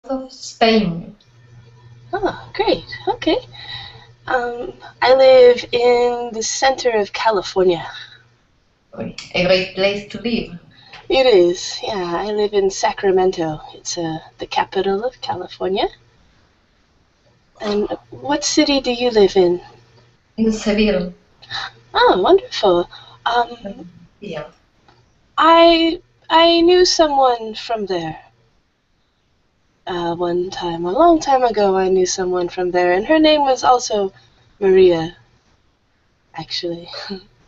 of Spain. Oh, great. Okay. I live in the center of California. A great place to live. It is, yeah. I live in Sacramento. It's the capital of California. And what city do you live in? In Seville. Oh, wonderful. Um, Yeah. I I knew someone from there. One time, a long time ago, I knew someone from there, and her name was also Maria, actually.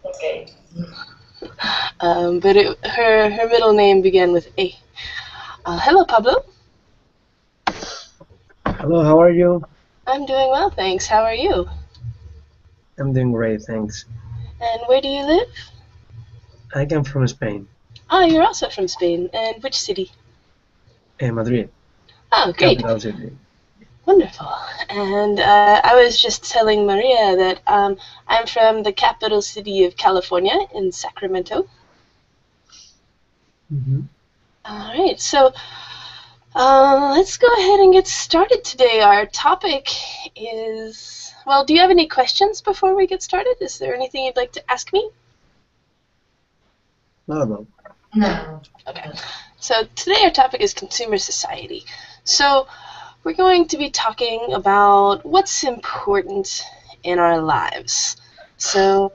Okay. But her middle name began with A. Hello, Pablo. Hello, how are you? I'm doing well, thanks. How are you? I'm doing great, thanks. And where do you live? I come from Spain, Oh, you're also from Spain. And which city? Madrid, Oh, great. capital city. Wonderful. And I was just telling Maria that I'm from the capital city of California in Sacramento. Mm-hmm. All right, so let's go ahead and get started today. Our topic is, well, do you have any questions before we get started? Is there anything you'd like to ask me? Not about. No. Okay. So today our topic is consumer society. So we're going to be talking about what's important in our lives. So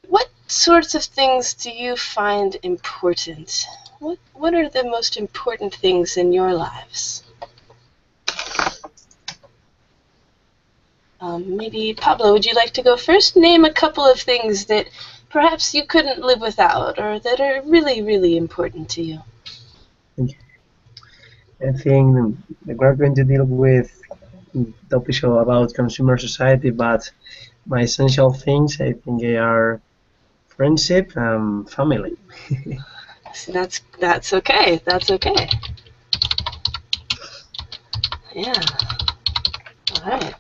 what sorts of things do you find important? What are the most important things in your lives? Maybe Pablo, would you like to go first? Name a couple of things that perhaps you couldn't live without or that are really, really important to you. I think we're going to deal with topic show about consumer society, but my essential things I think they are friendship and family. So that's okay. That's okay. Yeah. All right.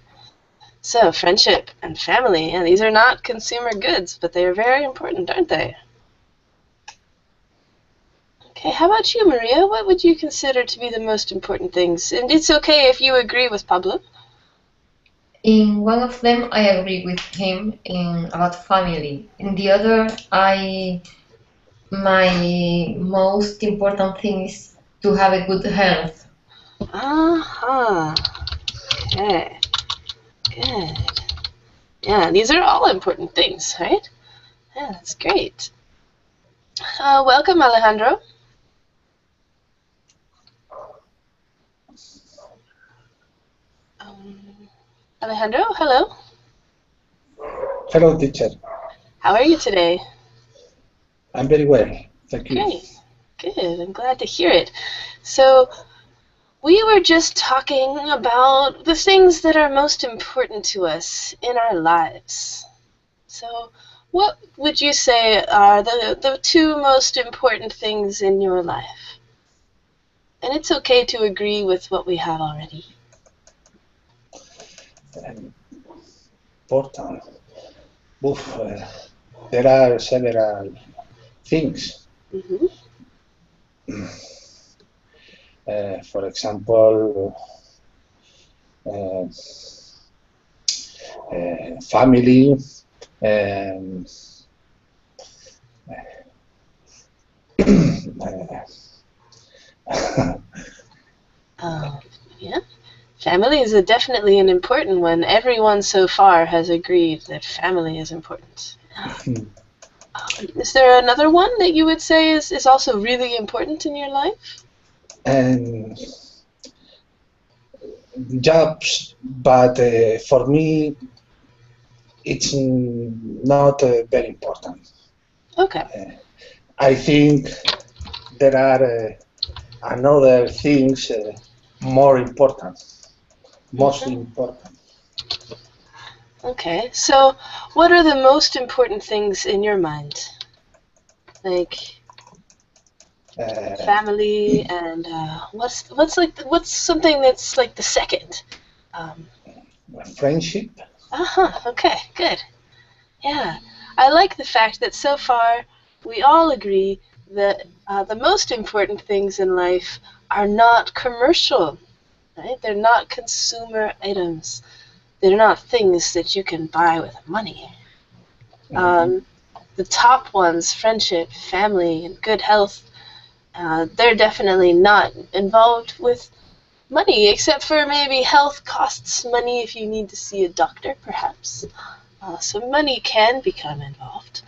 So friendship and family, and these are not consumer goods, but they are very important, aren't they? Okay, how about you, Maria? What would you consider to be the most important things? And it's okay if you agree with Pablo. In one of them, I agree with him in about family. In the other, my most important thing is to have a good health. Uh-huh. Okay. Good. Yeah, these are all important things, right? Yeah, that's great. Welcome, Alejandro. Alejandro, hello. Hello, teacher. How are you today? I'm very well. Thank you. Great. Good. I'm glad to hear it. So, we were just talking about the things that are most important to us in our lives. So, what would you say are the two most important things in your life? And it's okay to agree with what we have already. Important. Oof, there are several things. Mm-hmm. For example, family. Um, Yeah. Family is definitely an important one. Everyone so far has agreed that family is important. Is there another one that you would say is also really important in your life? and jobs, but for me, it's not very important. Okay. I think there are another things more important, mostly important. Okay. So, what are the most important things in your mind? Like family and what's something that's like the second? Um, Friendship. Okay. Good. Yeah. I like the fact that so far we all agree that the most important things in life are not commercial. right? They're not consumer items. They're not things that you can buy with money. The top ones, friendship, family, and good health, they're definitely not involved with money, except for maybe health costs money if you need to see a doctor, perhaps. So money can become involved.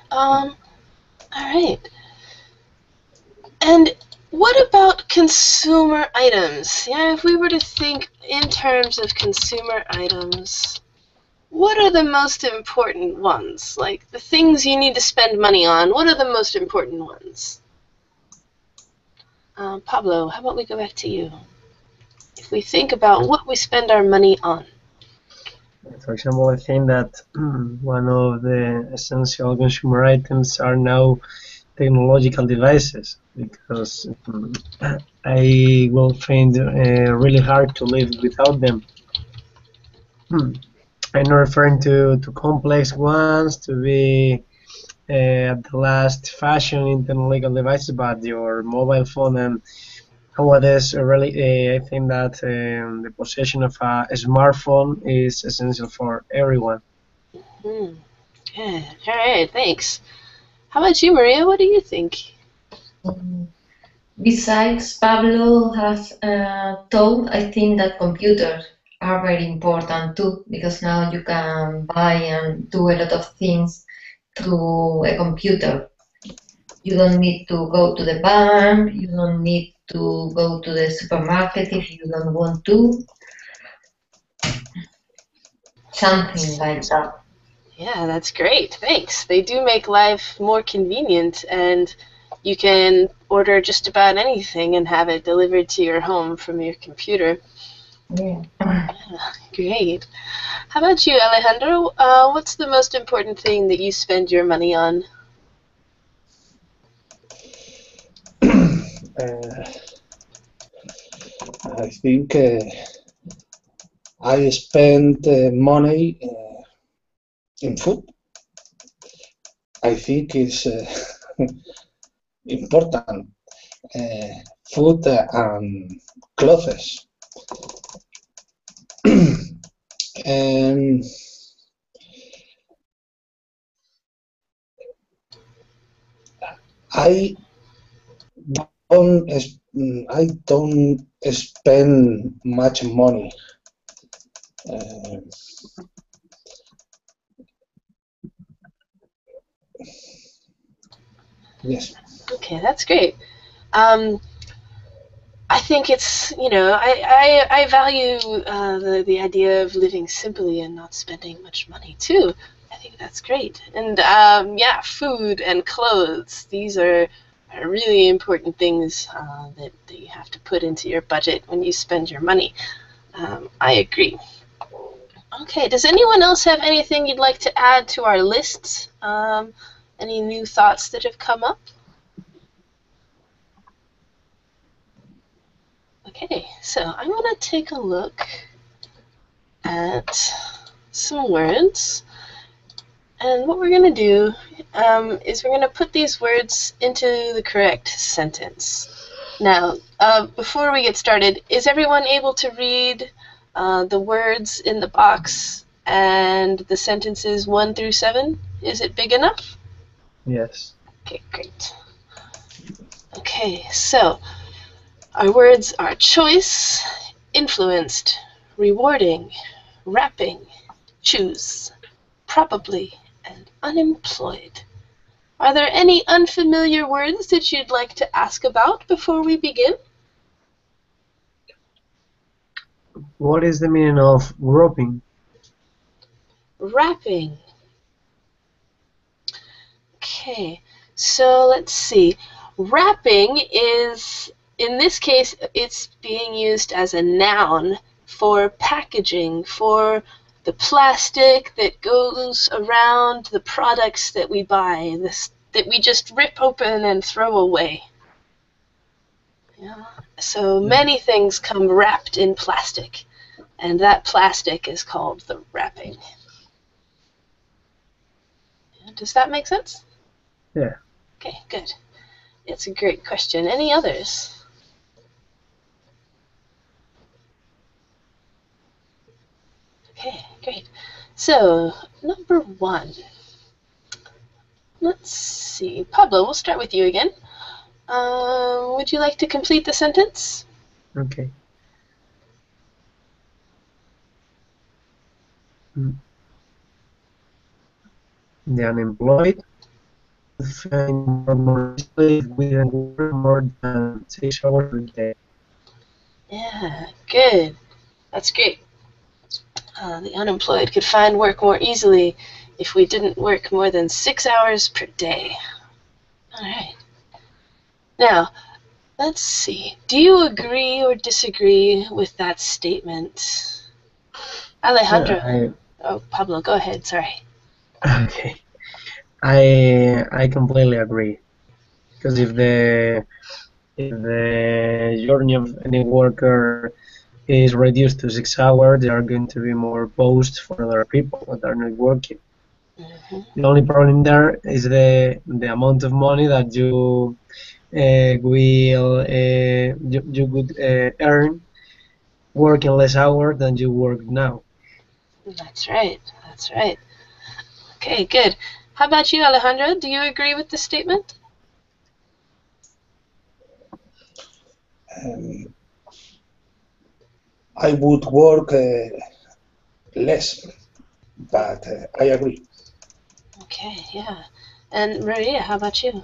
All right. And what about consumer items? Yeah, if we were to think in terms of consumer items, what are the most important ones? Like the things you need to spend money on, what are the most important ones? Pablo, how about we go back to you? If we think about what we spend our money on. For example, I think that one of the essential consumer items are now technological devices, because I will find really hard to live without them. I'm not referring to complex ones, to be at the last fashion in technological devices, but your mobile phone. And nowadays, really, I think that the possession of a smartphone is essential for everyone. Yeah. All right, thanks. How about you, Maria? What do you think? Besides, Pablo has told, I think that computers are very important too, because now you can buy and do a lot of things through a computer. You don't need to go to the bank, you don't need to go to the supermarket if you don't want to. Something like that. Yeah, that's great. Thanks. They do make life more convenient, and you can order just about anything and have it delivered to your home from your computer. Yeah. Great. How about you, Alejandro? What's the most important thing that you spend your money on? I think I spend money in food. I think it's important. Food and clothes. And I don't I don't spend much money. Uh, yes. Okay, that's great. I think it's, I value the idea of living simply and not spending much money too. I think that's great. And yeah, food and clothes, these are really important things that you have to put into your budget when you spend your money. I agree. Okay, does anyone else have anything you'd like to add to our list? Any new thoughts that have come up? Okay, so I'm going to take a look at some words. And what we're going to do is we're going to put these words into the correct sentence. Now, before we get started, is everyone able to read the words in the box and the sentences 1 through 7? Is it big enough? Yes. Okay, great. Okay, so our words are choice, influenced, rewarding, wrapping, choose, probably, and unemployed. Are there any unfamiliar words that you'd like to ask about before we begin? What is the meaning of groping? Wrapping. Okay, so let's see. Wrapping is, in this case, it's being used as a noun for packaging, for the plastic that goes around the products that we buy, that we just rip open and throw away. Yeah. So many things come wrapped in plastic, and that plastic is called the wrapping. Does that make sense? Yeah. Okay, good. It's a great question. Any others? So, number 1. Let's see. Pablo, we'll start with you again. Would you like to complete the sentence? Okay. The unemployed find more easily if we don't work more than 6 hours a day. Yeah, good. That's great. The unemployed could find work more easily if we didn't work more than 6 hours per day. All right. Now, let's see. Do you agree or disagree with that statement? Alejandro. Oh, Pablo, go ahead. Sorry. Okay. I completely agree. Because if the journey of any worker is reduced to 6 hours, there are going to be more posts for other people that are not working. The only problem there is the amount of money that you would earn working less hours than you work now. That's right. That's right. Okay, good. How about you, Alejandro? Do you agree with this statement? I would work less, but I agree. Okay, yeah. And Maria, how about you?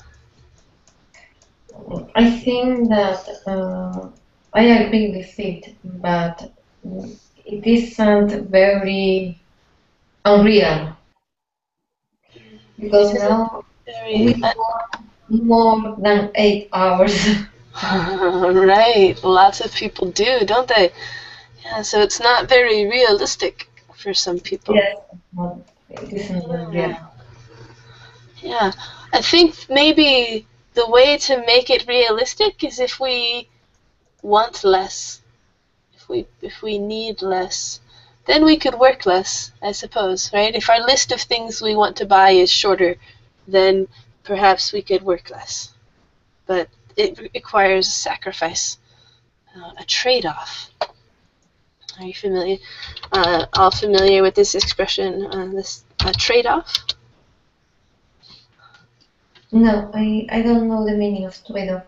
I think that I agree with it, but it isn't very unreal because now we Very, work more than 8 hours. right. Lots of people do, don't they? Yeah, so it's not very realistic for some people. Yes, but it isn't unreal. Yeah, I think maybe the way to make it realistic is if we want less, if we need less, then we could work less, I suppose, right? If our list of things we want to buy is shorter, then perhaps we could work less. But it requires a sacrifice, a trade-off. Are you familiar? All familiar with this expression, this trade-off? No, I don't know the meaning of trade-off.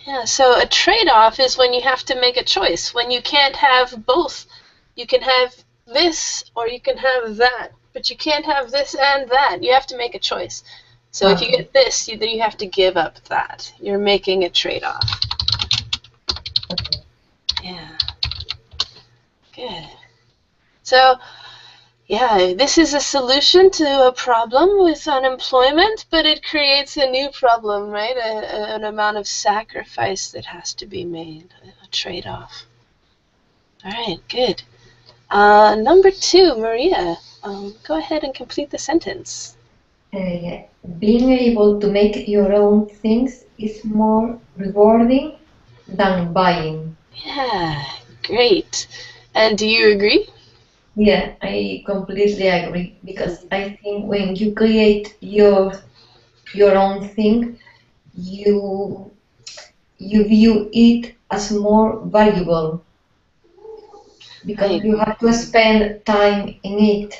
Yeah, so a trade-off is when you have to make a choice, when you can't have both. You can have this or you can have that, but you can't have this and that. You have to make a choice. So if you get this, then you have to give up that. You're making a trade-off. Okay. Yeah. Good. So, yeah, this is a solution to a problem with unemployment, but it creates a new problem, right? An amount of sacrifice that has to be made, a trade-off. All right, good. Number 2, Maria, go ahead and complete the sentence. Being able to make your own things is more rewarding than buying. Yeah, great. And do you agree? Yeah, I completely agree because I think when you create your own thing, you view it as more valuable because you have to spend time in it.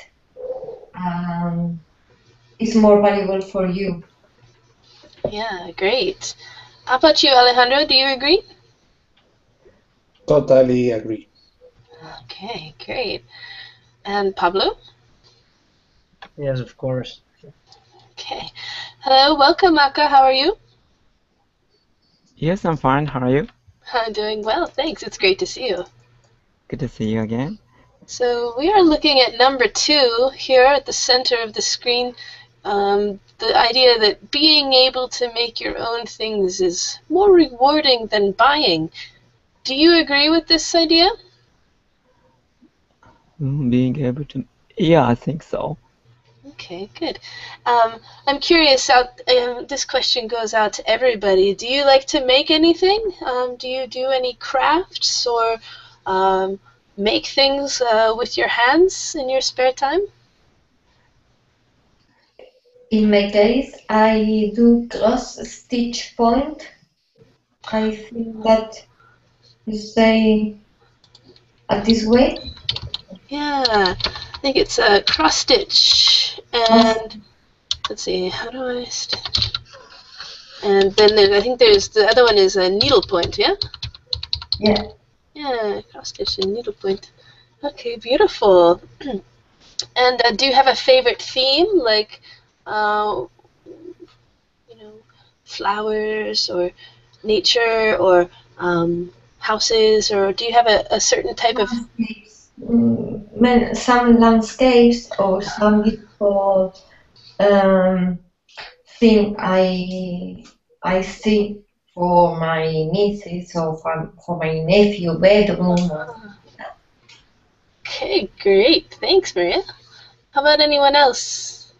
It's more valuable for you. Yeah, great. How about you, Alejandro? Do you agree? Totally agree. Okay, great. And Pablo? Yes, of course. Okay. Hello, welcome, Aka. How are you? Yes, I'm fine. How are you? I'm doing well, thanks. It's great to see you. Good to see you again. So we are looking at number 2 here at the center of the screen. The idea that being able to make your own things is more rewarding than buying. Do you agree with this idea? Being able to... Yeah, I think so. Okay, good. I'm curious, this question goes out to everybody. Do you like to make anything? Do you do any crafts or make things with your hands in your spare time? In my case, I do cross stitch point. I think that you say at this way. Yeah, think it's a cross stitch, and let's see, how do I stitch? And then I think there's the other one is a needle point, yeah? Yeah. Yeah, cross stitch and needle point. Okay, beautiful. And do you have a favorite theme, like, you know, flowers or nature or houses, or do you have a certain type of? Landscapes. Some landscapes or some beautiful thing I see for my nieces or for my nephew bedroom. Okay, great. Thanks, Maria. How about anyone else?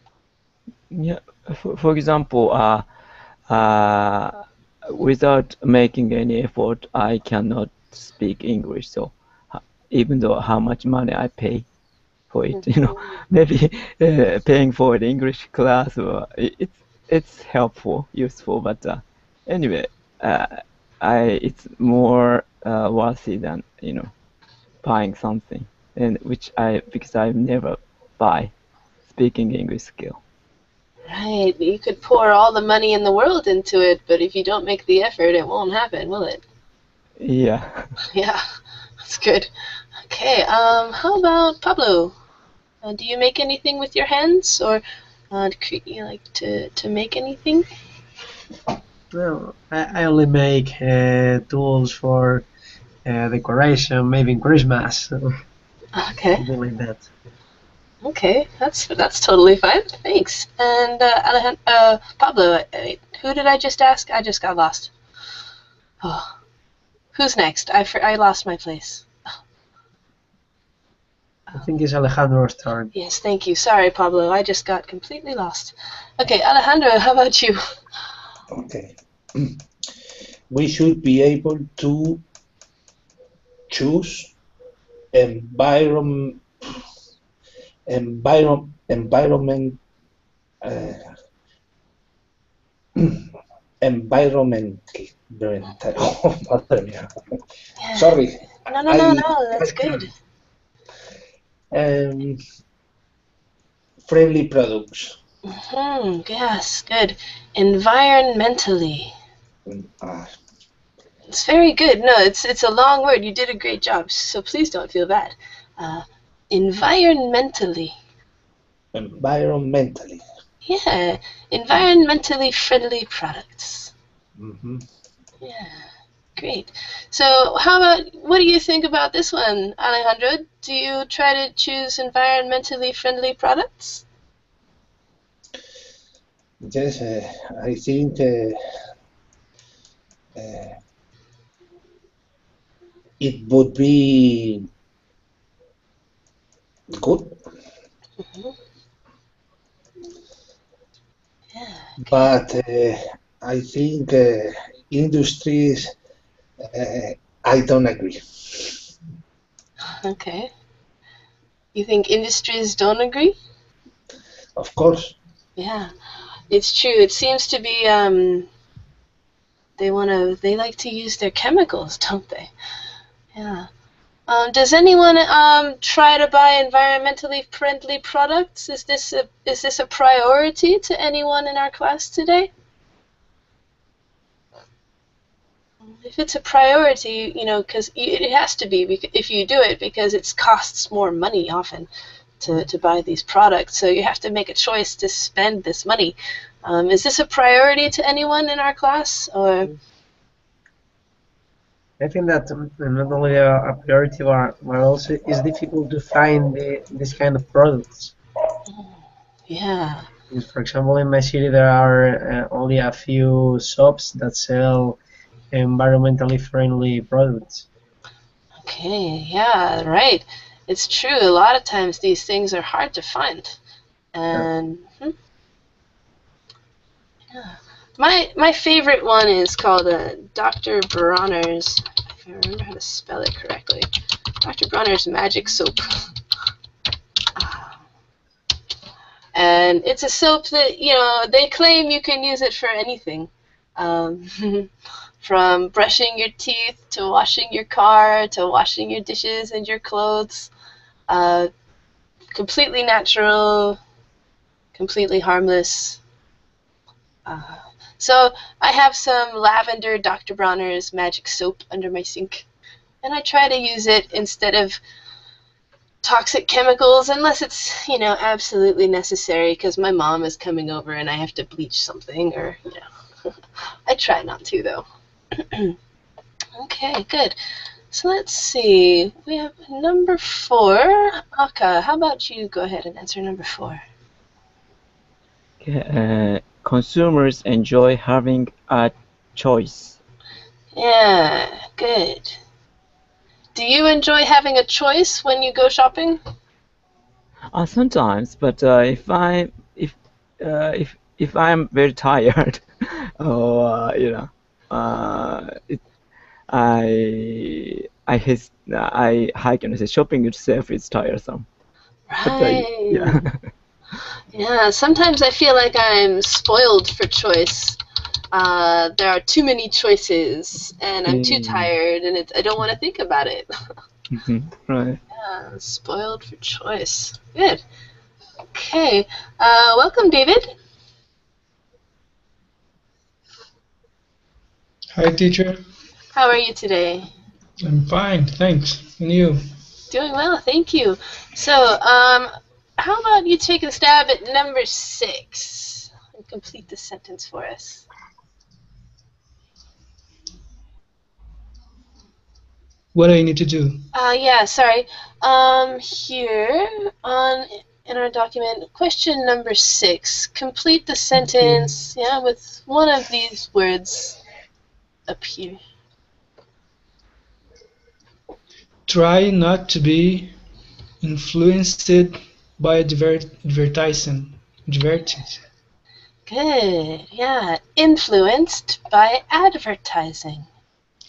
Yeah, for example, without making any effort, I cannot speak English. So even though how much money I pay for it, maybe paying for the English class, or it's helpful, useful. But anyway, it's more worthy than buying something, and because I never buy speaking English skill. Right, you could pour all the money in the world into it, but if you don't make the effort, it won't happen, will it? Yeah. Yeah, that's good. Okay, how about Pablo? Do you make anything with your hands, or you like to make anything? Well, I only make tools for decoration, maybe in Christmas, Okay, something like that. okay, that's totally fine. Thanks. And Pablo, who did I just ask? I just got lost. Oh, who's next? I lost my place. I think it's Alejandro's turn. Yes, thank you. Sorry, Pablo. I just got completely lost. Okay, Alejandro, how about you? Okay. We should be able to choose environment uh, environmental. Oh, madre mía. Yeah. Sorry. No, that's good. Friendly products. Yes, good. Environmentally. Uh, It's very good. No, it's a long word. You did a great job, so please don't feel bad. Environmentally. Environmentally. Yeah, environmentally friendly products. Mm-hmm. Yeah, great. So how about, what do you think about this one, Alejandro? Do you try to choose environmentally friendly products? Yes, I think it would be good, Yeah. but I think industries, I don't agree. Okay. You think industries don't agree? Of course. Yeah, it's true. It seems to be they like to use their chemicals, don't they? Yeah. Does anyone try to buy environmentally friendly products? Is this a priority to anyone in our class today? If it's a priority, because it has to be if you do it, because it costs more money often to buy these products. So you have to make a choice to spend this money. Is this a priority to anyone in our class, or? I think that not only a priority, but also it's difficult to find this kind of products. Yeah. For example, in my city, there are only a few shops that sell environmentally friendly products. Okay, yeah, right. It's true. A lot of times these things are hard to find. And yeah. My favorite one is called Dr. Bronner's, if I remember how to spell it correctly. Dr. Bronner's Magic Soap. And it's a soap that, they claim you can use it for anything. From brushing your teeth to washing your car to washing your dishes and your clothes. completely natural, completely harmless. So I have some lavender Dr. Bronner's magic soap under my sink, and I try to use it instead of toxic chemicals unless it's, absolutely necessary because my mom is coming over and I have to bleach something or, I try not to though. Okay, good. So let's see. We have number 4. Aka, how about you go ahead and answer number 4? Consumers enjoy having a choice. Yeah, good. Do you enjoy having a choice when you go shopping? Sometimes, but if I'm very tired, or how can I say, shopping itself is tiresome. But Right. Yeah, sometimes I feel like I'm spoiled for choice. There are too many choices, and I'm too tired, and I don't want to think about it. Right. Yeah, spoiled for choice. Good. Okay. Welcome, David. Hi, teacher. How are you today? I'm fine, thanks. And you? Doing well, thank you. So, how about you take a stab at number 6 and complete the sentence for us? What do I need to do? Yeah, sorry. Here in our document, question number 6. Complete the sentence, with one of these words up here. Try not to be influenced by advertising. Good, yeah. Influenced by advertising.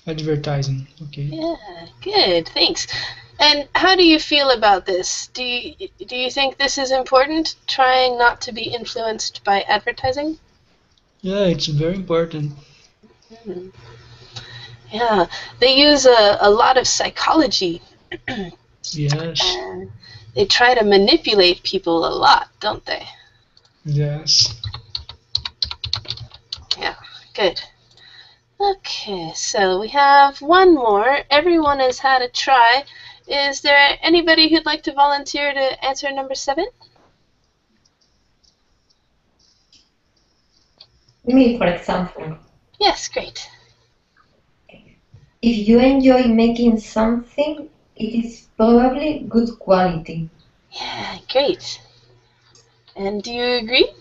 Advertising, okay. Yeah, good, thanks. And how do you feel about this? Do you think this is important, trying not to be influenced by advertising? Yeah, it's very important. Mm-hmm. Yeah, they use a lot of psychology. Yes. And they try to manipulate people a lot, don't they? Yes. Yeah, good. Okay, so we have one more. Everyone has had a try. Is there anybody who'd like to volunteer to answer number 7? Me, for example. Yes, great. If you enjoy making something, it is probably good quality. Yeah, great. And do you agree?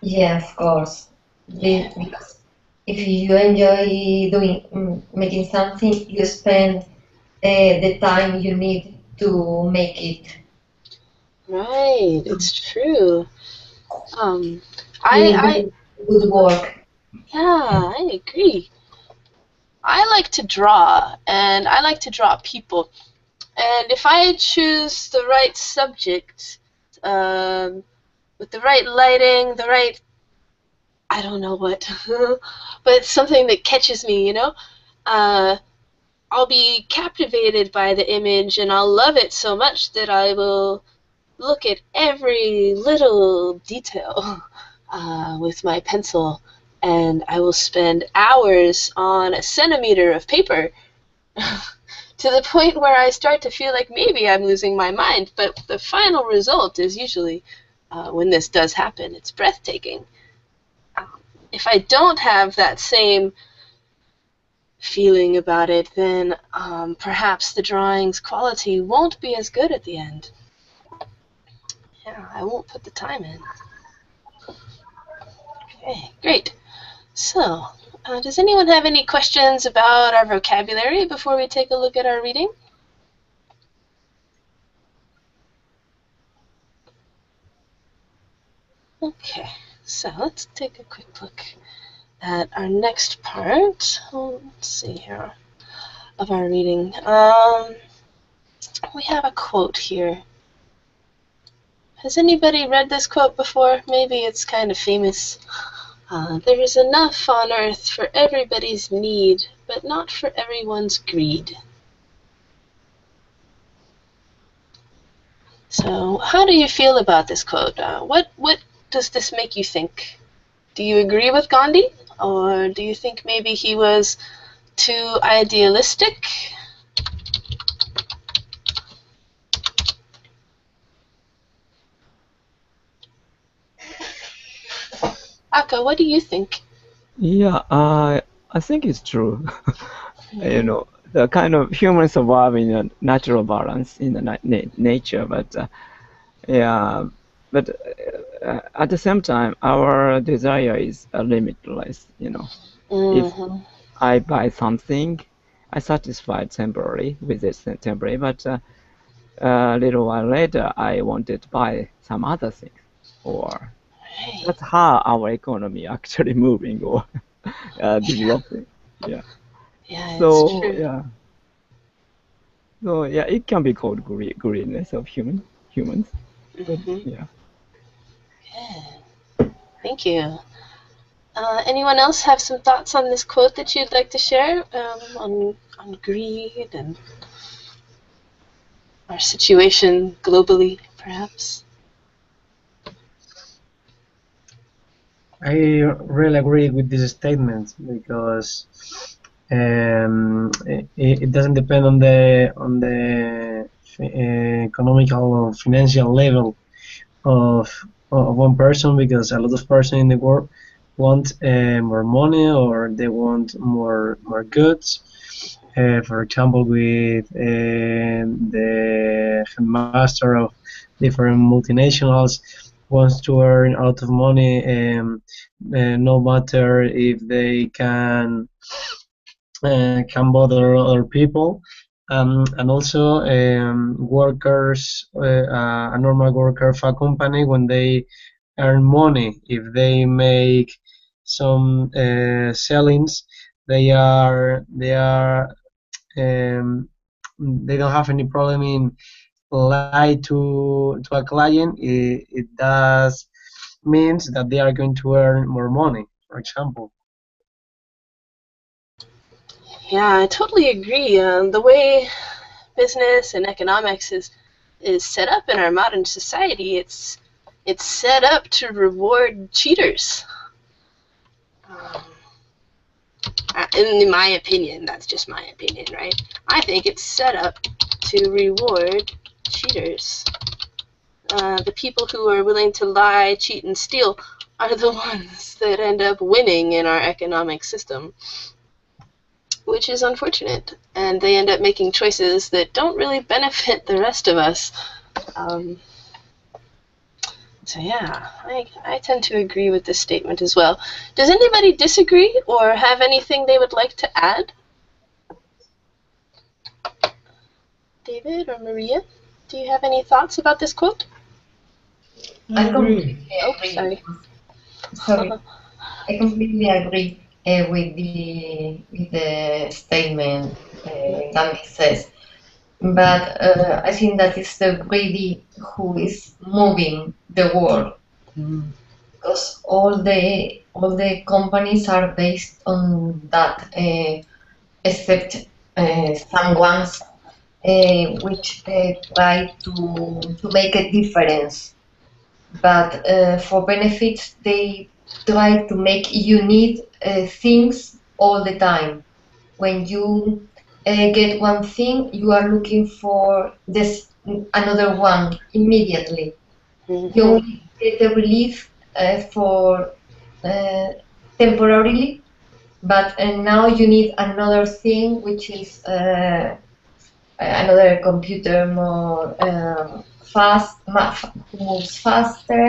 Yeah, of course. Yeah. Because if you enjoy making something, you spend the time you need to make it. Right, it's true. Doing good work. Yeah, I agree. I like to draw, and I like to draw people. And if I choose the right subject, with the right lighting, I don't know what, but something that catches me, I'll be captivated by the image and I'll love it so much that I will look at every little detail with my pencil, and I will spend hours on a centimeter of paper to the point where I start to feel like maybe I'm losing my mind, but the final result is usually, when this does happen, it's breathtaking. If I don't have that same feeling about it, then perhaps the drawing's quality won't be as good at the end. Yeah, I won't put the time in. Okay, great. So, does anyone have any questions about our vocabulary before we take a look at our reading? Okay, so let's take a quick look at our next part. Let's see here of our reading. We have a quote here. Has anybody read this quote before? Maybe it's kind of famous. There is enough on earth for everybody's need, but not for everyone's greed. So So, how do you feel about this quote? What does this make you think? Do you agree with Gandhi, or do you think maybe he was too idealistic? Akka, what do you think? Yeah, I think it's true. You know, the kind of humans survive in a natural balance in the nature, but yeah, but at the same time, our desire is limitless. You know, if Mm-hmm. I buy something, I satisfy temporarily with this temporary, but a little while later, I wanted to buy some other thing, or Right. that's how our economy actually moving or developing. Yeah. Yeah, it's So true. yeah. So yeah, it can be called greenness of humans. But Hmm. yeah. Yeah. Thank you. Anyone else have some thoughts on this quote that you'd like to share on greed and our situation globally, perhaps? I really agree with this statement because it doesn't depend on the economical or financial level of one person, because a lot of person in the world want more money, or they want more goods. For example, with the headmaster of different multinationals wants to earn a lot of money, no matter if they can bother other people. And also workers, a normal worker of a company, when they earn money, if they make some sellings, um, they don't have any problem in lie to a client. It does means that they are going to earn more money, for example. Yeah, I totally agree. The way business and economics is set up in our modern society, it's set up to reward cheaters. In my opinion, that's just my opinion, right? I think it's set up to reward cheaters. The people who are willing to lie, cheat, and steal are the ones that end up winning in our economic system, which is unfortunate. And they end up making choices that don't really benefit the rest of us. Um, so yeah, I tend to agree with this statement as well. Does anybody disagree or have anything they would like to add? David or Maria, do you have any thoughts about this quote? I I agree. completely Oh, agree. sorry. Sorry, I completely agree with the statement Gandhi says. But I think that it's the greedy who is moving the world, Mm. because all the companies are based on that, except some ones which try to make a difference. But for benefits, they try to make you need things all the time. When you get one thing, you are looking for this another one immediately. You Mm-hmm. only get the relief for uh, temporarily, but now you need another thing, which is another computer more who moves faster,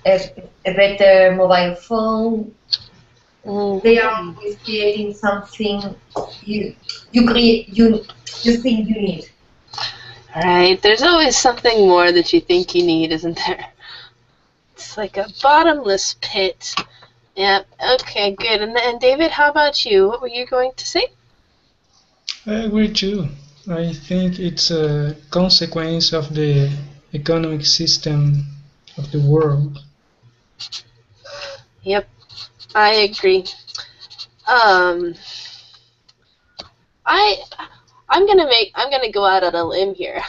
a better mobile phone. They are Mm-hmm. always creating something you you think you need. Right. There's always something more that you think you need, isn't there? It's like a bottomless pit. Yep. Okay, good. And David, how about you? What were you going to say? I agree too. I think it's a consequence of the economic system of the world. Yep, I agree. Um, I I'm gonna go out on a limb here.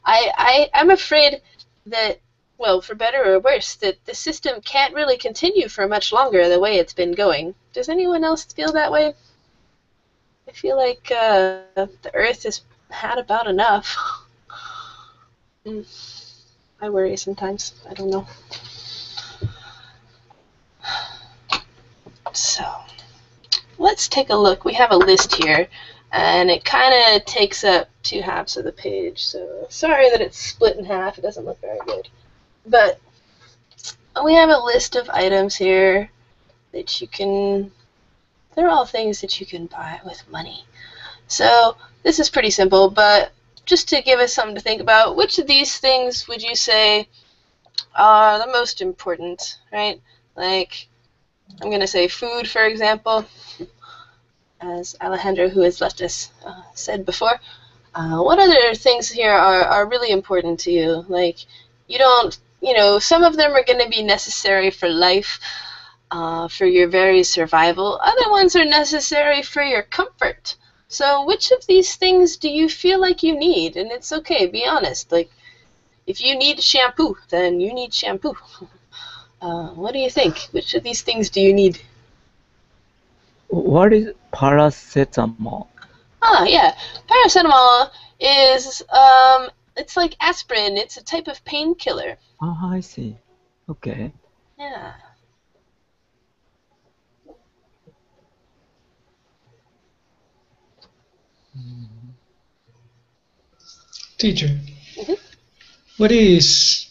I'm afraid that, well, for better or worse, that the system can't really continue for much longer the way it's been going. Does anyone else feel that way? I feel like the Earth has had about enough. I worry sometimes. I don't know. So, let's take a look. We have a list here, and it kind of takes up 2/2 of the page. So, sorry that it's split in half. It doesn't look very good. But we have a list of items here that you can, they're all things that you can buy with money. So this is pretty simple, but just to give us something to think about, which of these things would you say are the most important, right? Like, I'm going to say food, for example, as Alejandro, who has left us, said before. What other things here are really important to you? Like, you don't, some of them are going to be necessary for life, for your very survival. Other ones are necessary for your comfort. So which of these things do you feel like you need? And it's okay, be honest. Like, if you need shampoo, then you need shampoo. What do you think? Which of these things do you need? What is paracetamol? Yeah. Paracetamol is, it's like aspirin. It's a type of painkiller. Oh, I see. Okay. Yeah. Teacher, what is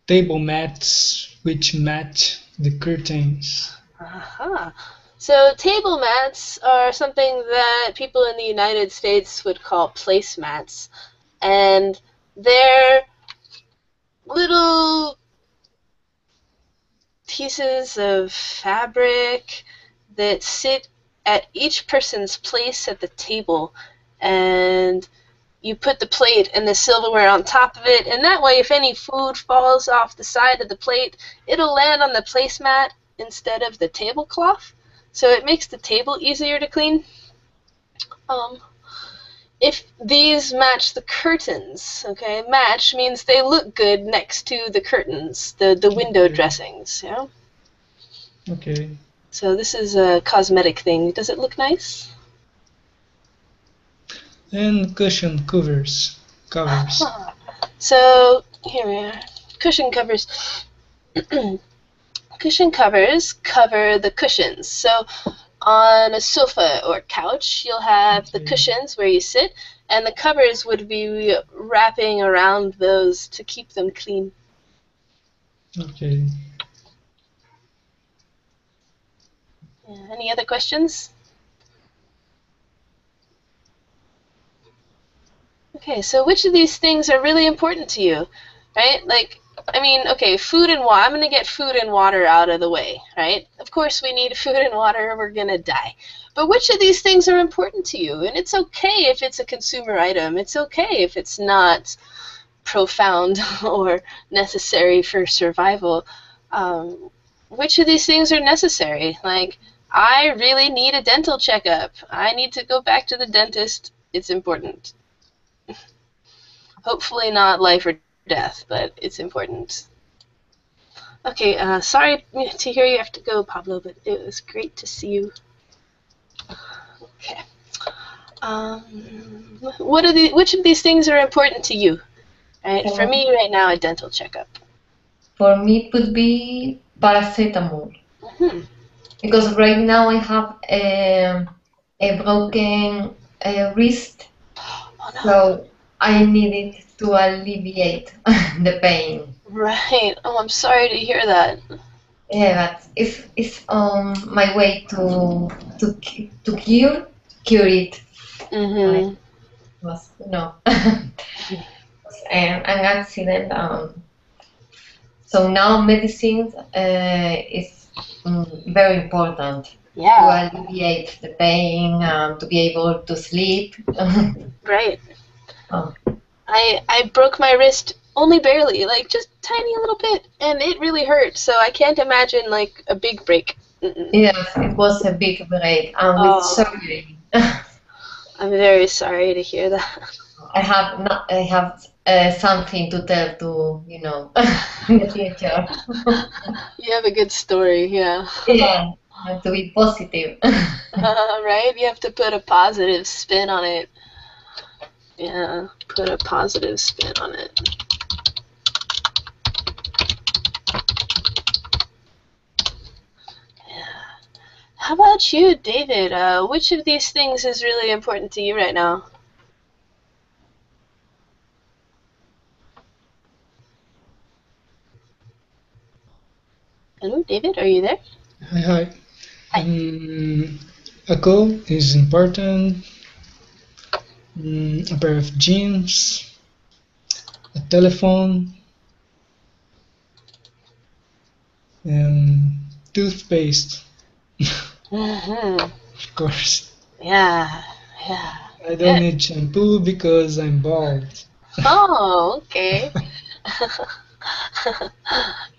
table mats which match the curtains? So table mats are something that people in the United States would call placemats, and they're little pieces of fabric that sit at each person's place at the table, and you put the plate and the silverware on top of it, and that way if any food falls off the side of the plate, it'll land on the placemat instead of the tablecloth, so it makes the table easier to clean. If these match the curtains, okay, match means they look good next to the curtains, the window dressings, yeah? Okay. So this is a cosmetic thing. Does it look nice? And cushion covers. So here we are. Cushion covers. Cushion covers cover the cushions. So on a sofa or couch, you'll have the cushions where you sit, and the covers would be wrapping around those to keep them clean. Okay. Any other questions? Okay, so which of these things are really important to you, right? Like, I mean, okay, food and water. I'm going to get food and water out of the way, right? Of course we need food and water or we're going to die. But which of these things are important to you? And it's okay if it's a consumer item. It's okay if it's not profound or necessary for survival. Which of these things are necessary? Like, I really need a dental checkup. I need to go back to the dentist. It's important. Hopefully not life or death, but it's important. Okay, sorry to hear you have to go, Pablo, but it was great to see you. Okay. Which of these things are important to you? Right? For me right now, a dental checkup. For me, it would be paracetamol. Because right now I have a broken wrist, so I need it to alleviate the pain. Right. Oh, I'm sorry to hear that. Yeah, but it's my way to cure it. Mm-hmm. Was an accident. So now medicine is very important. Yeah. To alleviate the pain, to be able to sleep. Right. Oh. I broke my wrist only barely, like just tiny little bit, and it really hurt. So I can't imagine like a big break. Yes, it was a big break, and with surgery. I'm very sorry to hear that. I have something to tell to, in the future. You have a good story, yeah. Yeah, have to be positive. Right? You have to put a positive spin on it. Yeah, put a positive spin on it. Yeah. How about you, David? Which of these things is really important to you right now? Hello, David, are you there? Hi. Hi. A coat is important. A pair of jeans, a telephone, and toothpaste, Mm-hmm. of course. Yeah, yeah. I don't Good. need shampoo because I'm bald. Oh, okay.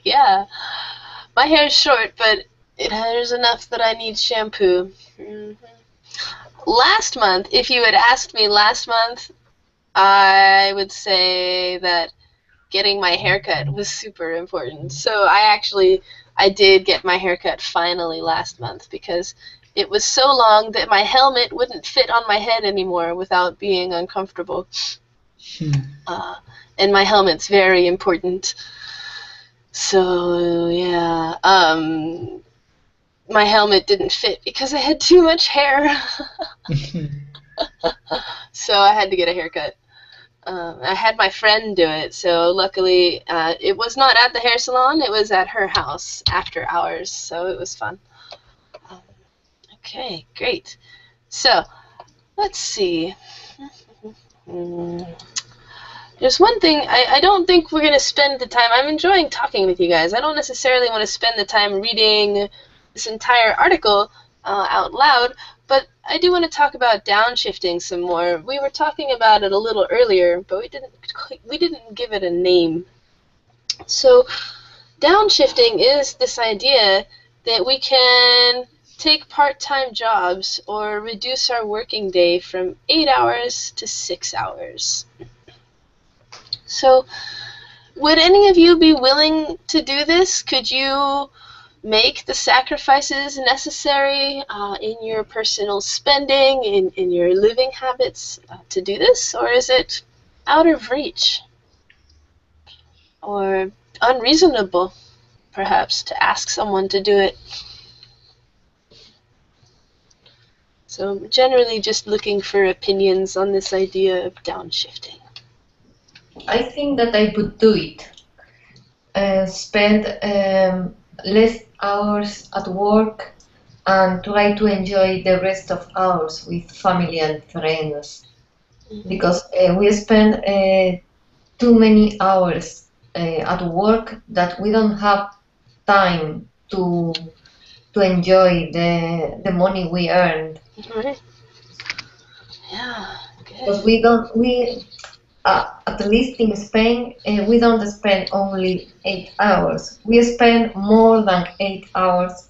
Yeah. My hair is short, but there's enough that I need shampoo. Mhm. Last month, if you had asked me last month, I would say that getting my haircut was super important. So I did get my haircut finally last month because it was so long that my helmet wouldn't fit on my head anymore without being uncomfortable. Hmm. And my helmet's very important. So yeah, my helmet didn't fit because I had too much hair. So I had to get a haircut. I had my friend do it, so luckily it was not at the hair salon, it was at her house after hours, so it was fun. Um, okay, great. So, let's see. There's one thing, I don't think we're going to spend the time, I'm enjoying talking with you guys. I don't necessarily want to spend the time reading this entire article out loud, but I do want to talk about downshifting some more. We were talking about it a little earlier, but we didn't give it a name. So downshifting is this idea that we can take part-time jobs or reduce our working day from 8 hours to 6 hours. So would any of you be willing to do this? Could you make the sacrifices necessary in your personal spending, in your living habits to do this? Or is it out of reach? Or unreasonable, perhaps, to ask someone to do it? So I'm generally just looking for opinions on this idea of downshifting. I think that I would do it. Spend less hours at work and try to enjoy the rest of hours with family and friends. Because we spend too many hours at work that we don't have time to enjoy the money we earned. Right? Yeah, Because good. we at least in Spain we don't spend only 8 hours. We spend more than 8 hours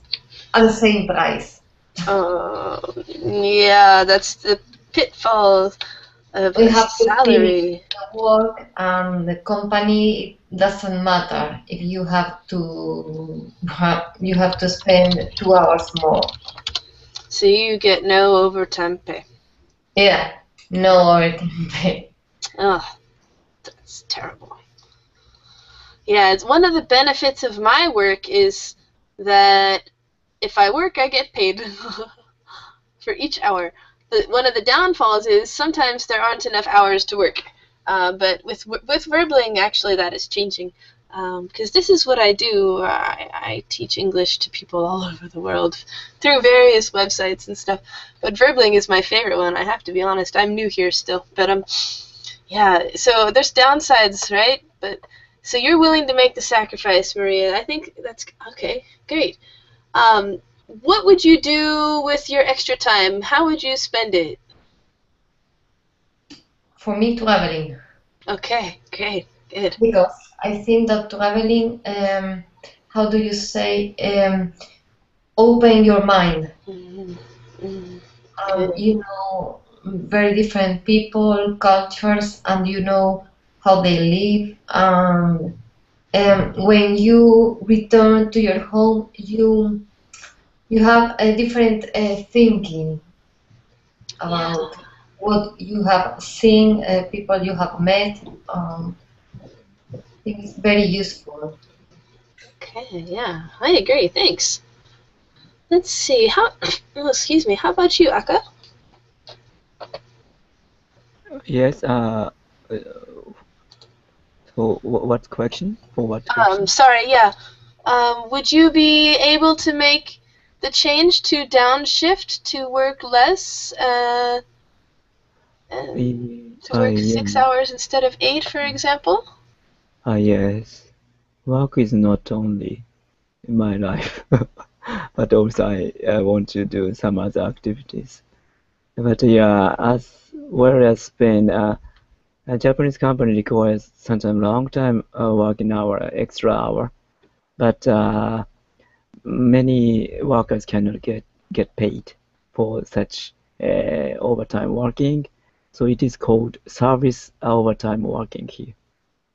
at the same price. Yeah, that's the pitfall of We a have to finish salary. the work, and the company, it doesn't matter if you have to spend 2 hours more. So you get no overtime pay. Yeah, no overtime pay. Oh, that's terrible. Yeah, it's one of the benefits of my work is that if I work, I get paid for each hour. One of the downfalls is sometimes there aren't enough hours to work. But with Verbling, actually, that is changing. Because this is what I do. I teach English to people all over the world through various websites and stuff. But Verbling is my favorite one, I have to be honest. I'm new here still. But yeah, so there's downsides, right? But so you're willing to make the sacrifice, Maria. I think that's okay. Great. What would you do with your extra time? How would you spend it? For me, traveling. Okay, great, good. Because I think that traveling, how do you say, open your mind. Mm-hmm. Mm-hmm. You know, very different people, cultures, and you know how they live. When you return to your home, you have a different thinking Yeah. about what you have seen, people you have met. I think it's very useful. Okay, yeah, I agree. Thanks. Let's see. How? Oh, excuse me. How about you, Aka? Yes. So what question? For what question? Sorry. Yeah. Would you be able to make the change to downshift to work less? To work Yeah. 6 hours instead of 8, for example? Yes. Work is not only in my life, but also I want to do some other activities. But yeah, as well as Spain, a Japanese company requires sometimes long time working hour, extra hour, but many workers cannot get paid for such overtime working. So it is called service overtime working here.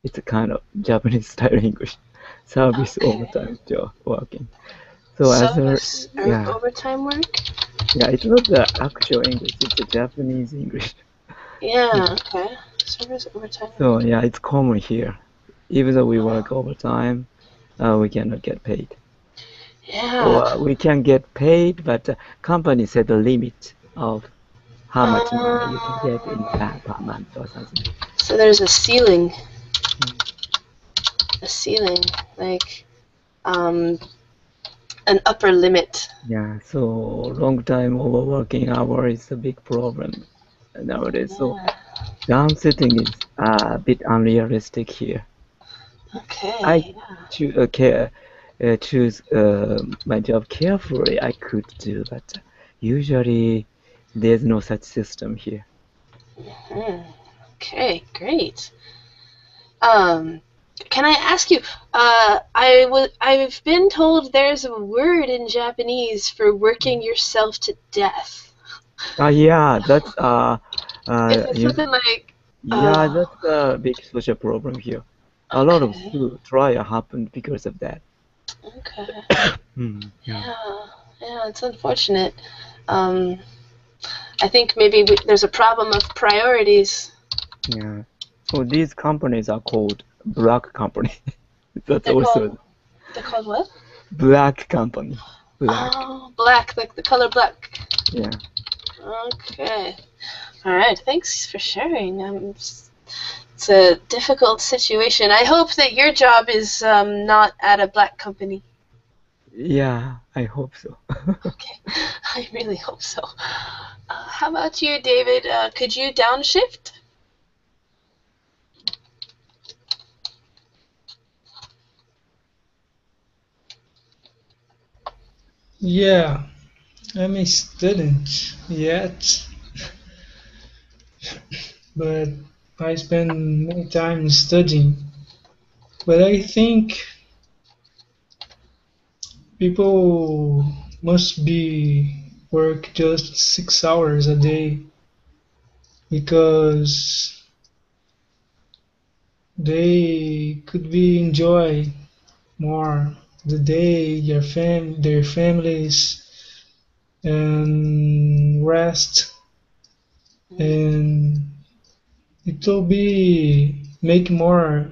It's a kind of Japanese style English, service Okay. overtime job working. So as a Service yeah, overtime work? yeah, it's not the actual English, it's the Japanese English. Yeah, okay. Service overtime So work. yeah, it's common here. Even though we work overtime, we cannot get paid. Yeah. Or we can get paid, but the company set a limit of how much money you can get in per month or something. So there's a ceiling, Mm. like um, an upper limit. Yeah, so long time overworking hour is a big problem nowadays. So Yeah. downsetting is a bit unrealistic here. I Okay. choose my job carefully. I could do, but usually there's no such system here. Hmm. Okay, great. Um, can I ask you? I've been told there's a word in Japanese for working yourself to death. Yeah, that's Is it you, something like? yeah, that's a big social problem here. A lot of Okay. trial happened because of that. Okay. Yeah. Yeah, it's unfortunate. Um, I think maybe there's a problem of priorities. Yeah. So these companies are called black company. That's They're called also they're called what? black company. Black. Oh, black, like the color black. Yeah. Okay. All right. Thanks for sharing. It's a difficult situation. I hope that your job is not at a black company. Yeah, I hope so. Okay. I really hope so. How about you, David? Could you downshift? Yeah, I'm a student yet, but I spend many time studying. But I think people must be work just 6 hours a day because they could be enjoy more the day, their families, and rest, and it will be make more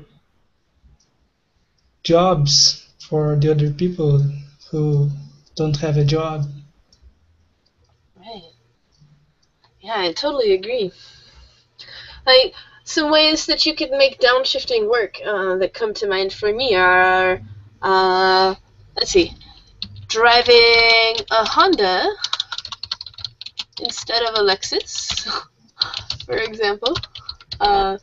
jobs for the other people who don't have a job. Right. Yeah, I totally agree. Like some ways that you could make downshifting work that come to mind for me are, uh, let's see, driving a Honda instead of a Lexus, for example. Uh,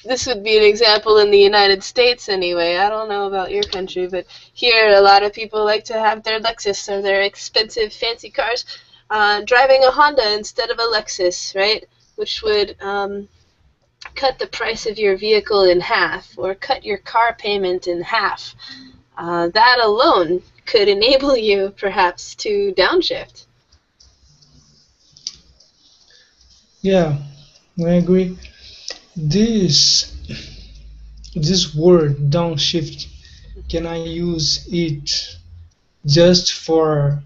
this would be an example in the United States anyway. I don't know about your country, but here a lot of people like to have their Lexus or their expensive fancy cars. Driving a Honda instead of a Lexus, right? Which would cut the price of your vehicle in half or cut your car payment in half. That alone could enable you perhaps to downshift. Yeah, I agree. This this word downshift, can I use it just for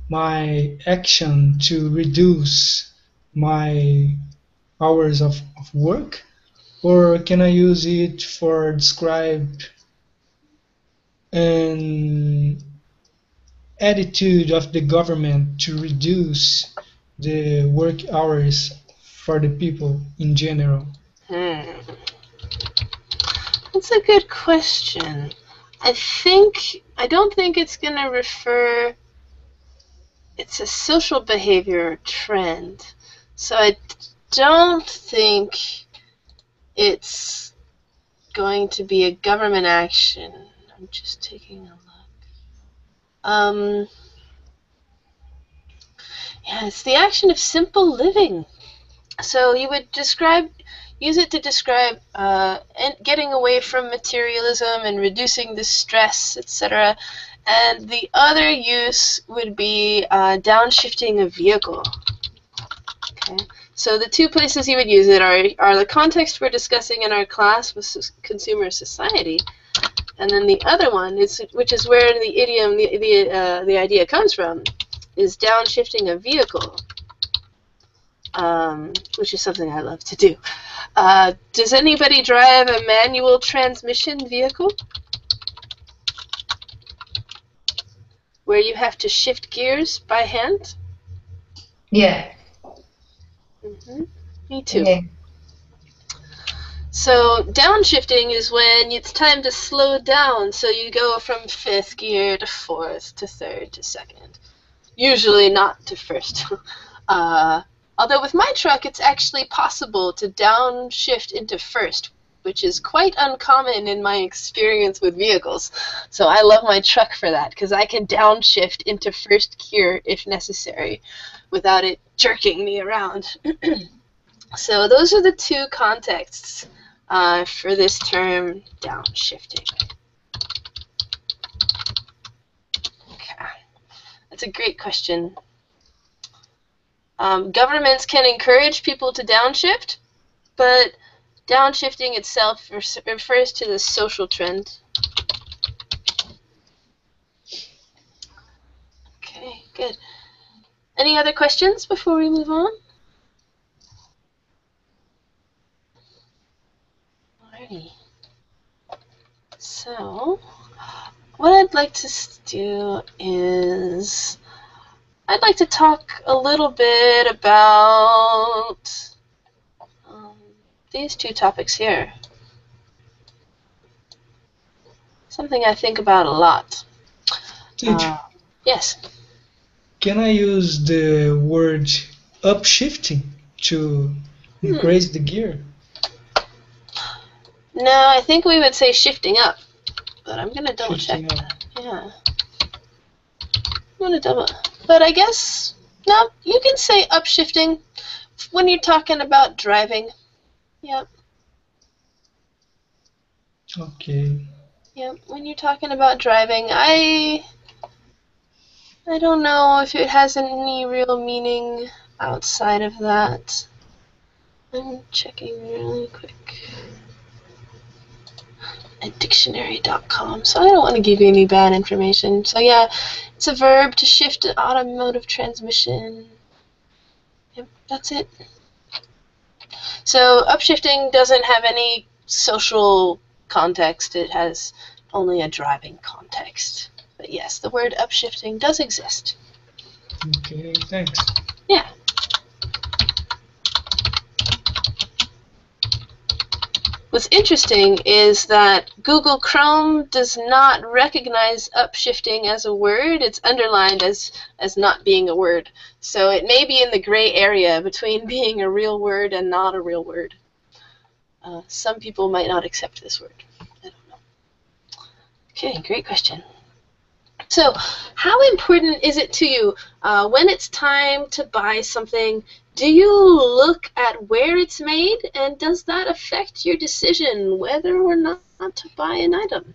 my action to reduce my hours of work? Or can I use it for describe an attitude of the government to reduce the work hours for the people in general? Hmm. That's a good question. I don't think it's going to refer, it's a social behavior trend. So I don't think it's going to be a government action. I'm just taking a look. Yeah, it's the action of simple living. So you would use it to describe and getting away from materialism and reducing the stress, etc. And the other use would be downshifting a vehicle. Okay. So the two places you would use it are the context we're discussing in our class with consumer society, and then the other one is, which is where the idiom, the idea comes from, is downshifting a vehicle. Which is something I love to do. Does anybody drive a manual transmission vehicle where you have to shift gears by hand? Yeah. Me too. Yeah. So downshifting is when it's time to slow down, so you go from fifth gear to fourth to third to second. Usually not to first. Although with my truck, it's actually possible to downshift into first, which is quite uncommon in my experience with vehicles. So I love my truck for that, because I can downshift into first gear if necessary without it jerking me around. So those are the two contexts for this term, downshifting. Okay. That's a great question. Governments can encourage people to downshift, but downshifting itself refers to the social trend. Okay, good. Any other questions before we move on? Alrighty. So, what I'd like to do is I'd like to talk a little bit about these two topics here. Something I think about a lot. Teacher, Yes. can I use the word upshifting to increase the gear? No, I think we would say shifting up, but I'm going to double check Shifting up. that. Yeah. I'm going to double, but I guess, no, you can say upshifting when you're talking about driving. Yep. Okay. Yep, when you're talking about driving, I don't know if it has any real meaning outside of that. I'm checking really quick at dictionary.com, so I don't want to give you any bad information. So yeah, it's a verb to shift an automotive transmission. Yep, that's it. So upshifting doesn't have any social context. It has only a driving context. But yes, the word upshifting does exist. Okay, thanks. Yeah. What's interesting is that Google Chrome does not recognize upshifting as a word. It's underlined as not being a word. So it may be in the gray area between being a real word and not a real word. Some people might not accept this word. I don't know. Okay, great question. So, how important is it to you when it's time to buy something? Do you look at where it's made, and does that affect your decision whether or not to buy an item?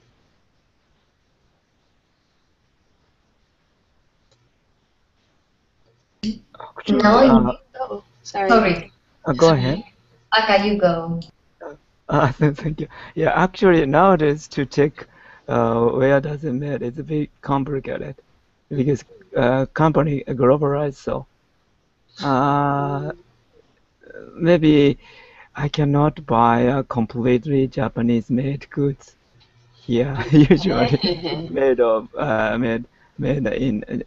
Actually, No, Oh, Sorry. Sorry. Go ahead. Aka, you go. Thank you. Yeah, actually nowadays to check where does it made it's a bit complicated because company globalized, so maybe I cannot buy a completely Japanese made goods here. Usually made of made in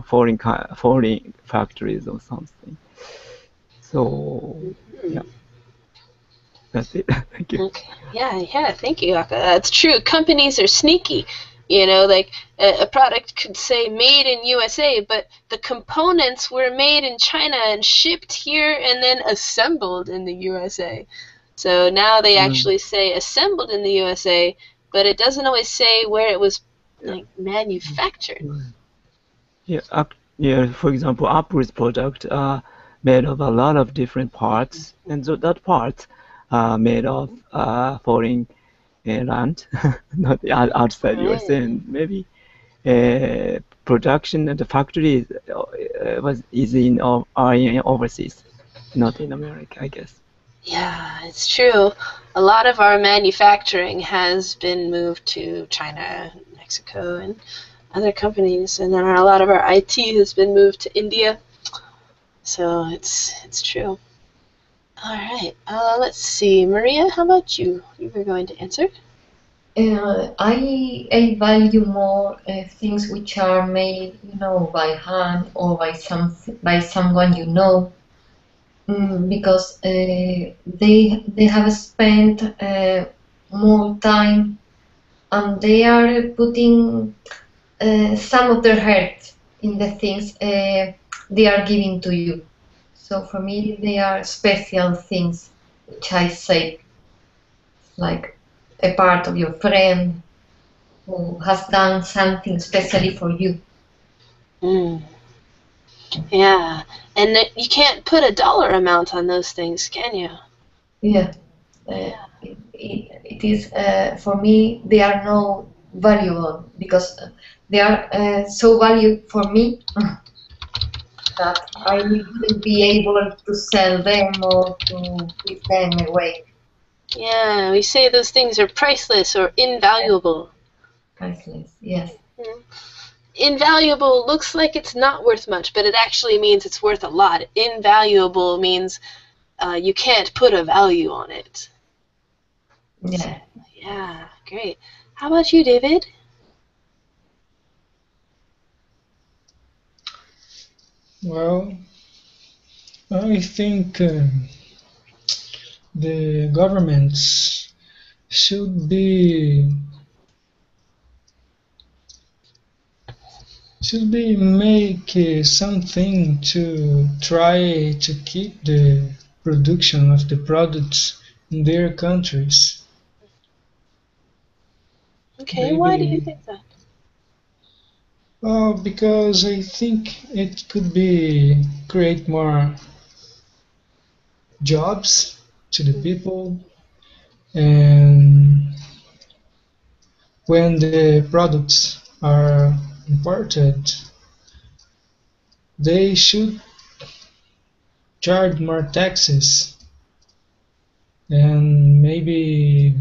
foreign factories or something. So yeah, that's it. Thank you. Okay. Yeah, thank you, Aka. That's true. Companies are sneaky. Like a product could say made in USA, but the components were made in China and shipped here and then assembled in the USA. So now they actually say assembled in the USA, but it doesn't always say where it was like manufactured. Yeah, for example, Apple's product are made of a lot of different parts, and so that parts are made of foreign land, not outside USA, and maybe production at the factory is in overseas, not in America, I guess. Yeah, it's true. A lot of our manufacturing has been moved to China, Mexico, and other companies, and then a lot of our IT has been moved to India. So it's true. All right. Let's see, Maria. How about you? You were going to answer. I value more things which are made, by hand or by someone because they have spent more time and they are putting some of their heart in the things they are giving to you. So for me, they are special things which I say, like a part of your friend who has done something specially for you. Yeah, and you can't put a dollar amount on those things, can you? Yeah, it is for me. They are no valuable because they are so valuable for me that I wouldn't be able to sell them or to give them away. Yeah, we say those things are priceless or invaluable. Priceless, yes. Invaluable looks like it's not worth much, but it actually means it's worth a lot. Invaluable means you can't put a value on it. Yeah. Yeah, great. How about you, David? Well, I think the governments should make something to try to keep the production of the products in their countries. Okay, why do you think that? Because I think it could be create more jobs to the people, and when the products are imported, they should charge more taxes, and maybe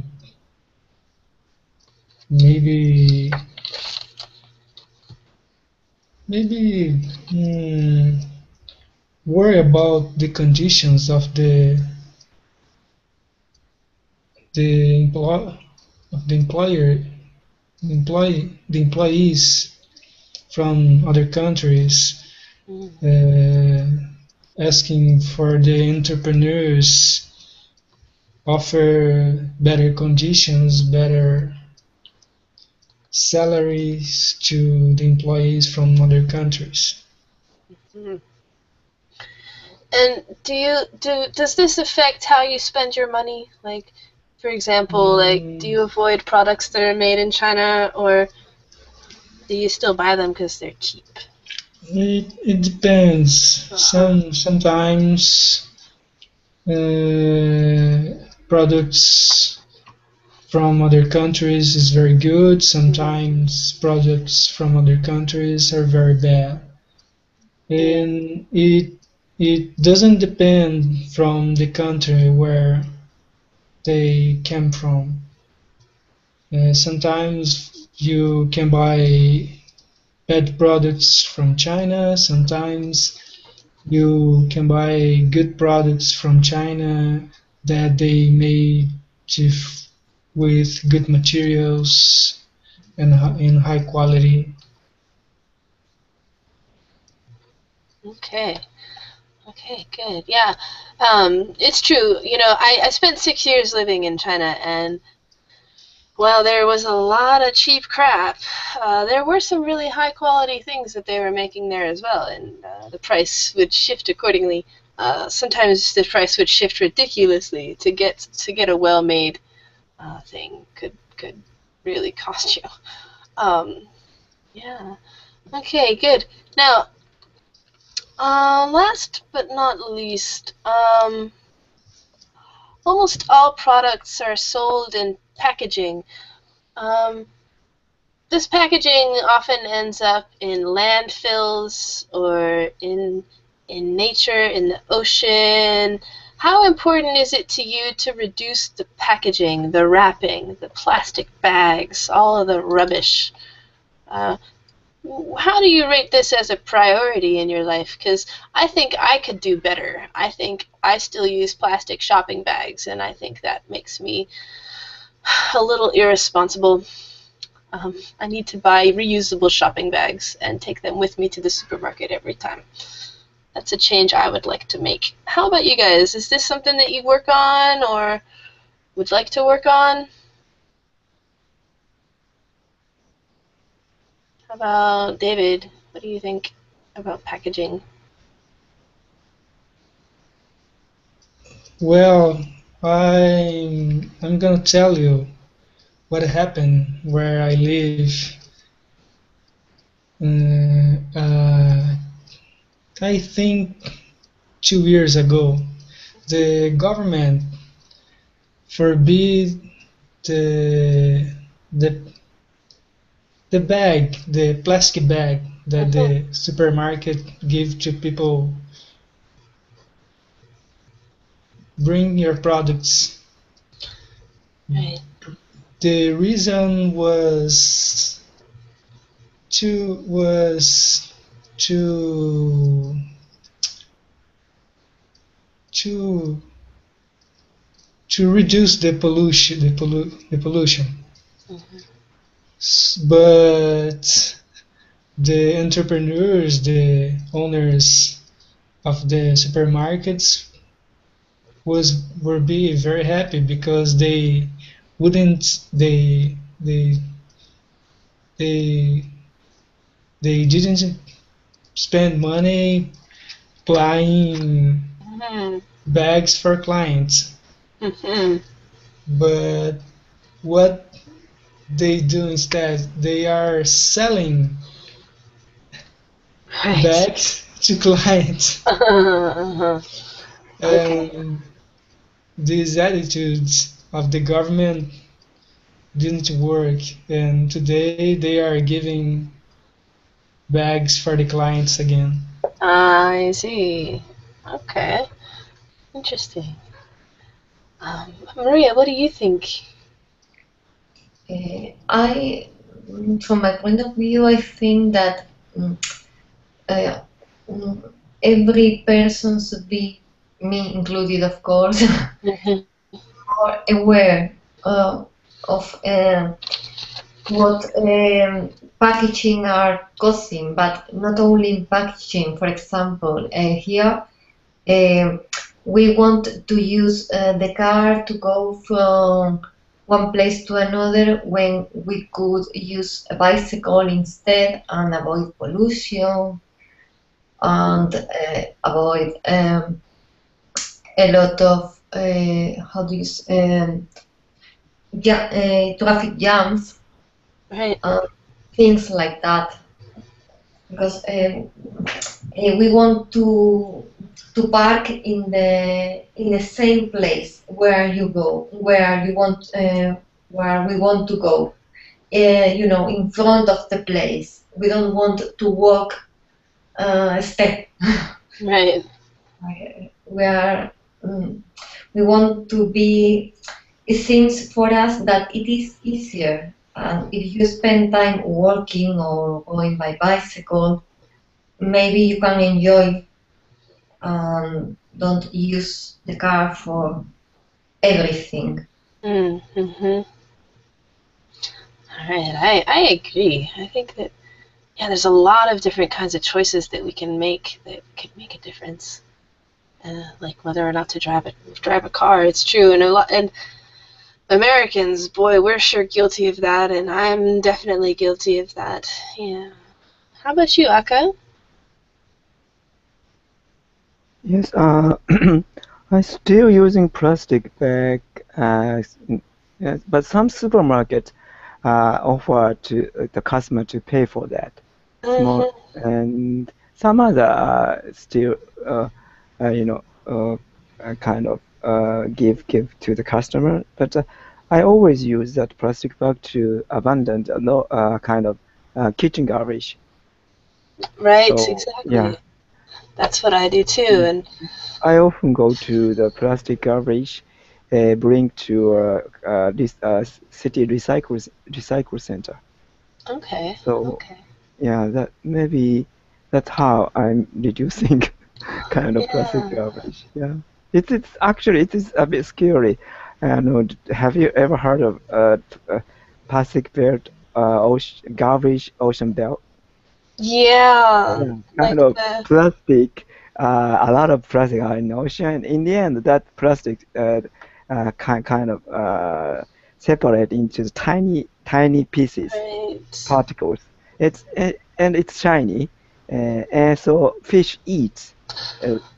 worry about the conditions of the employees from other countries, asking for the entrepreneurs offer better conditions, better salaries to the employees from other countries. And does this affect how you spend your money? Like, for example, do you avoid products that are made in China, or do you still buy them because they're cheap? It depends. Sometimes products from other countries is very good. Sometimes products from other countries are very bad, and it it doesn't depend from the country where they came from. Sometimes you can buy bad products from China. Sometimes you can buy good products from China that they made with good materials and in high quality. Okay. Okay, good. Yeah. It's true. I spent 6 years living in China, and while there was a lot of cheap crap, there were some really high quality things that they were making there as well, and the price would shift accordingly. Sometimes the price would shift ridiculously to get a well-made thing could really cost you. Yeah. Okay, good. Now, last but not least, almost all products are sold in packaging. Um, this packaging often ends up in landfills or in nature, in the ocean. How important is it to you to reduce the packaging, the wrapping, the plastic bags, all of the rubbish? How do you rate this as a priority in your life? Because I think I could do better. I think I still use plastic shopping bags, and I think that makes me a little irresponsible. I need to buy reusable shopping bags and take them with me to the supermarket every time. That's a change I would like to make. How about you guys? Is this something that you work on or would like to work on? How about David? What do you think about packaging? Well, I'm gonna tell you what happened where I live. I think 2 years ago, the government forbid the the the plastic bag that the supermarket give to people. Bring your products. Right. The reason was to to to reduce the pollution. But the entrepreneurs, the owners of the supermarkets were be very happy because they wouldn't they they didn't spend money buying bags for clients. But what they do instead, they are selling bags to clients. And these attitudes of the government didn't work, and today they are giving bags for the clients again. I see. Okay. Interesting. Maria, what do you think? From my point of view, I think that every person should be, me included, of course, more aware of what packaging are causing, but not only in packaging. For example, here we want to use the car to go from one place to another when we could use a bicycle instead and avoid pollution and avoid a lot of traffic jams, Right. things like that. Because we want to park in the same place where you go, where we want to go. In front of the place. We don't want to walk a step. Right. We are, mm, we want to be. It seems for us that it is easier. And if you spend time walking or going by bicycle, maybe you can enjoy and don't use the car for everything. Mm-hmm. All right, I agree. I think that, yeah, there's a lot of different kinds of choices that we can make that could make a difference. Like whether or not to drive a car. It's true, and Americans, boy, we're sure guilty of that, and I'm definitely guilty of that. Yeah. How about you, Aka? Yes, I'm still using plastic bag, yes, but some supermarkets offer to the customer to pay for that. Small Mm-hmm. and some other still, you know, kind of give to the customer. But I always use that plastic bag to abandon a kind of kitchen garbage. Right, So yeah. exactly. That's what I do too, Mm. and I often go to the plastic garbage, bring to this city recycle center. okay, So okay. yeah, that maybe that's how I'm reducing kind of plastic Yeah. garbage. Yeah, it's actually it is a bit scary. Have you ever heard of plastic belt, garbage ocean belt? Yeah, Yeah, kind like of the plastic. A lot of plastic are in the ocean. In the end, that plastic kind of separate into tiny pieces, right. particles. And it's shiny, and so fish eats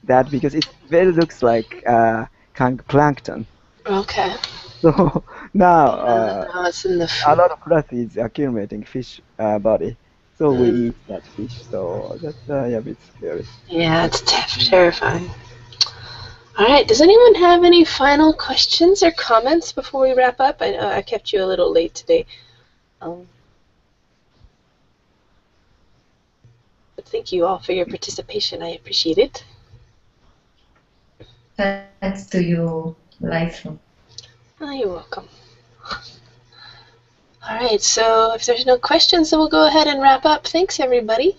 that because it very looks like kind of plankton. Okay. So now Yeah, now it's in the a food. lot of plastic is accumulating fish body. So we Mm. eat that fish. So that's yeah, a bit scary. Yeah, it's Mm. terrifying. All right. Does anyone have any final questions or comments before we wrap up? I know I kept you a little late today. Um, but thank you all for your participation. I appreciate it. Thanks to you, Liza. Oh, you're welcome. All right. So if there's no questions, then we'll go ahead and wrap up. Thanks, everybody.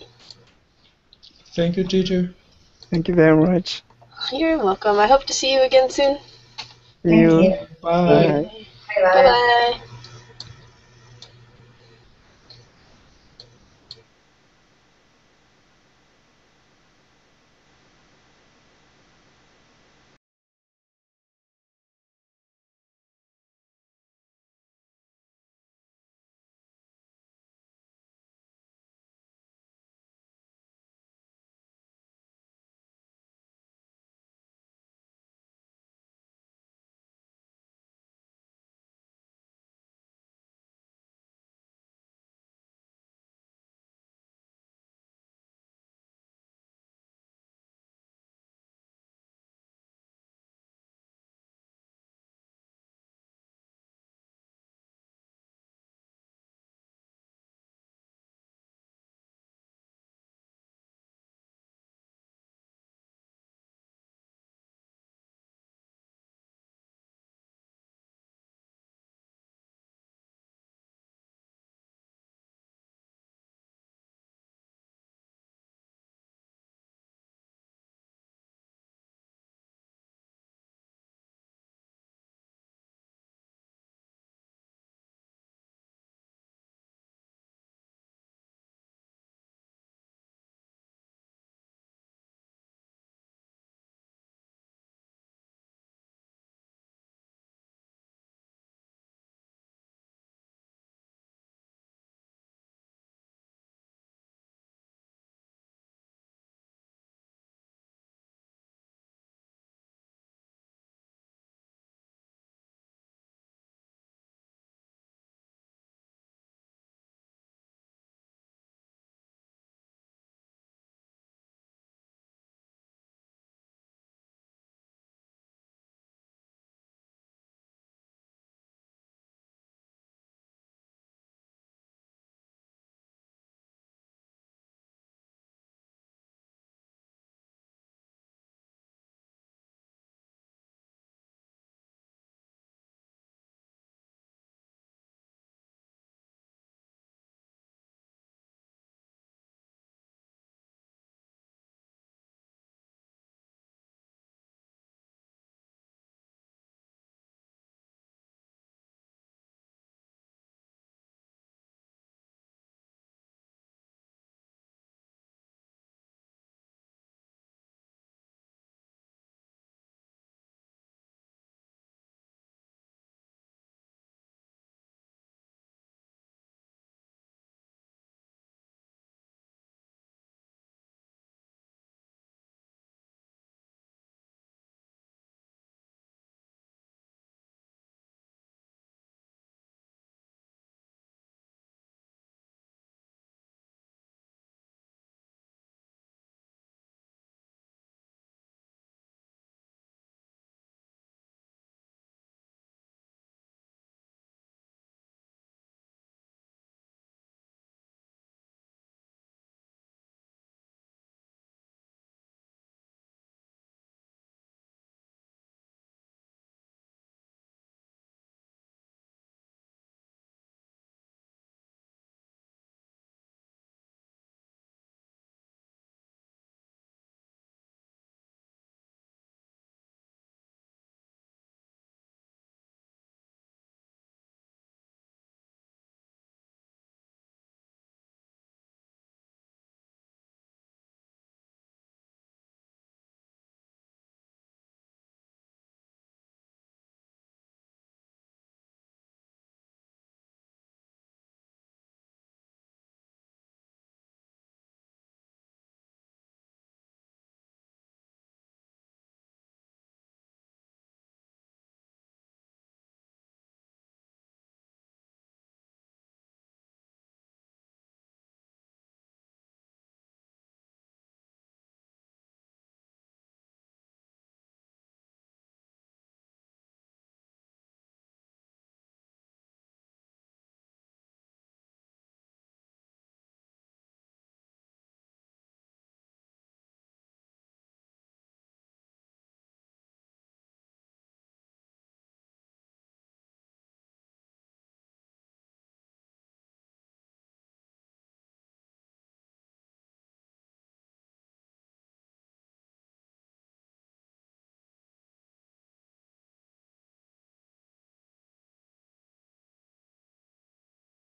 Thank you, teacher. Thank you very much. You're welcome. I hope to see you again soon. See Thank you. you. Bye. Bye. Okay. Bye Bye bye. bye.